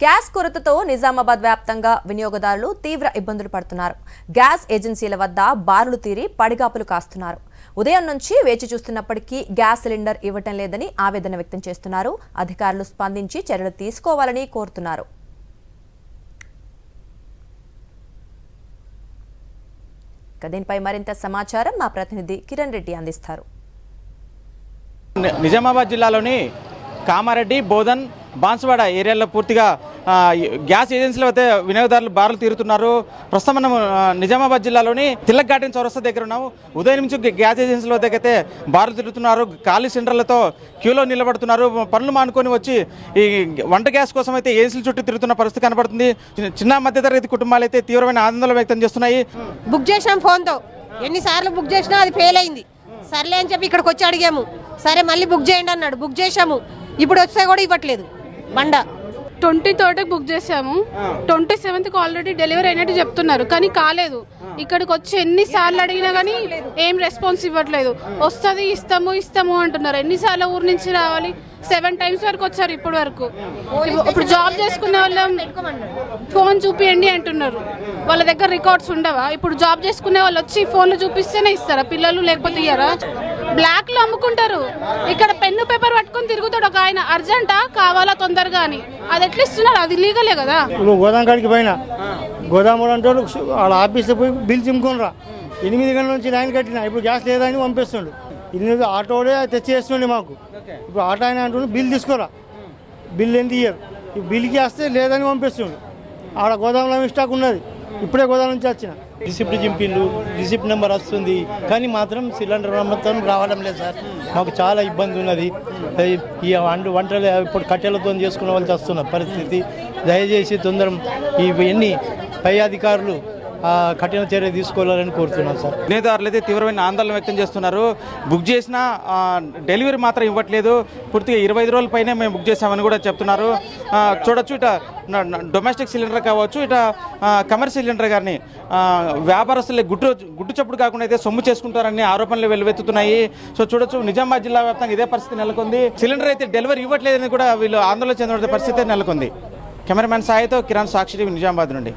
Gas కొరతతో నిజామాబాద్ వ్యాప్తంగా వినియోగదారులు తీవ్ర ఇబ్బందులు పడుతున్నారు. గ్యాస్ ఏజెన్సీల వద్ద బారులు తీరి పడిగాపులు కాస్తున్నారు. ఉదయం నుంచి వేచి చూస్తున్నప్పటికీ గ్యాస్ సిలిండర్ ఇవ్వటం లేదని ఆవేదన వ్యక్తం చేస్తున్నారు. అధికారులు స్పందించి చర్యలు తీసుకోవాలని కోరుతున్నారు. దీనిపై మరింత సమాచారం మా ప్రతినిధి కిరణ్ రెడ్డి అందిస్తారు. నిజామాబాద్ జిల్లాలోని కామారెడ్డి, బోధన్, బాన్సువాడ ఏరియాలో పూర్తిగా గ్యాస్ ఏజెన్సీల వద్ద వినియోగదారులు బారులు తీరుతున్నారు. ప్రస్తుతం మనం నిజామాబాద్ జిల్లాలోని తిలక్ గార్డెన్ చౌరస్తా దగ్గర ఉన్నాము. ఉదయం నుంచి గ్యాస్ ఏజెన్సీల వద్దకైతే బారులు తిరుగుతున్నారు. ఖాళీ సిలిండర్లతో క్యూలో నిలబడుతున్నారు. పనులు మానుకొని వచ్చి ఈ వంట గ్యాస్ కోసం అయితే ఏజెన్సీల చుట్టూ తిరుగుతున్న పరిస్థితి కనబడుతుంది. చిన్న మధ్యతరగతి కుటుంబాలు అయితే తీవ్రమైన ఆందోళన వ్యక్తం చేస్తున్నాయి. బుక్ చేసాం ఫోన్తో, ఎన్నిసార్లు బుక్ చేసినా అది ఫెయిల్ అయింది. సర్లే అని చెప్పి ఇక్కడికి వచ్చి అడిగాము. సరే మళ్ళీ బుక్ చేయండి అన్నాడు. బుక్ చేసాము, ఇప్పుడు వస్తే కూడా ఇవ్వట్లేదు. బండ 23rd బుక్ చేసాము. 27th ఆల్రెడీ డెలివరీ అయినట్టు చెప్తున్నారు, కానీ కాలేదు. ఇక్కడికి వచ్చి ఎన్నిసార్లు అడిగినా కానీ ఏం రెస్పాన్స్ ఇవ్వట్లేదు. వస్తుంది, ఇస్తాము అంటున్నారు. ఎన్నిసార్లు ఊరు నుంచి రావాలి? 7 times వరకు వచ్చారు ఇప్పటి వరకు. ఇప్పుడు జాబ్ చేసుకునే వాళ్ళం ఫోన్ చూపియండి అంటున్నారు. వాళ్ళ దగ్గర రికార్డ్స్ ఉండవా? ఇప్పుడు జాబ్ చేసుకునే వాళ్ళు వచ్చి ఫోన్లు చూపిస్తేనే ఇస్తారా పిల్లలు, లేకపోతే ఇయ్యారా? బ్లాక్ లో అమ్ముకుంటారు. ఇక్కడ పెన్ను పేపర్ పట్టుకొని తిరుగుతాడు ఒక ఆయన. అర్జెంటా, కావాలా తొందరగా అని. అది ఎట్లా ఇస్తున్నారు? అది లీగలే కదా. ఇప్పుడు గోదాం కాడికి పోయినా, గోదాము అంటే వాళ్ళ ఆఫీస్లో పోయి బిల్ చింపుకోనరా. 8 గంటల నుంచి లైన్ కట్టినా, ఇప్పుడు గ్యాస్ లేదని పంపిస్తుండు. ఇన్ని ఆటోడే తెచ్చేస్తుండే మాకు. ఇప్పుడు ఆటో అయినా అంటుండే బిల్ తీసుకోరా, బిల్ ఎందుకు ఇయ్యరు. ఈ బిల్కి వస్తే లేదని పంపిస్తుండు. ఆడ గోదాంలో స్టాక్ ఉన్నది, ఇప్పుడే గోదాం నుంచి వచ్చిన. రిసిప్ట్ చింపిళ్ళు, రిసిప్ట్ నెంబర్ వస్తుంది, కానీ మాత్రం సిలిండర్ మొత్తం రావడం లేదు సార్. మాకు చాలా ఇబ్బంది ఉన్నది. ఈ వంటలు ఇప్పుడు కట్టెలతో చేసుకునే వాళ్ళు వస్తున్న పరిస్థితి. దయచేసి తొందర ఇవన్నీ పై అధికారులు కఠిన చర్య తీసుకోవాలని కోరుతున్నాం సార్. వినియోగదారులు అయితే తీవ్రమైన ఆందోళన వ్యక్తం చేస్తున్నారు. బుక్ చేసిన డెలివరీ మాత్రం ఇవ్వట్లేదు. పూర్తిగా 25 రోజుల పైనే మేము బుక్ చేసామని కూడా చెప్తున్నారు. చూడొచ్చు, ఇట డొమెస్టిక్ సిలిండర్ కావచ్చు, ఇట కమర్షియల్ సిలిండర్ కానీ వ్యాపారస్తులే గుట్టు చప్పుడు కాకుండా అయితే సొమ్ము చేసుకుంటారని ఆరోపణలు వెల్లువెత్తుతున్నాయి. సో చూడొచ్చు, నిజామాబాద్ జిల్లా వ్యాప్తంగా ఇదే పరిస్థితి నెలకొంది. సిలిండర్ అయితే డెలివరీ ఇవ్వట్లేదని కూడా వీళ్ళు ఆందోళన చెందిన పరిస్థితి నెలకొంది. కెమెరామ్యాన్ సాయితో కిరణ్, సాక్షి టీవీ, నిజామాబాద్ నుండి.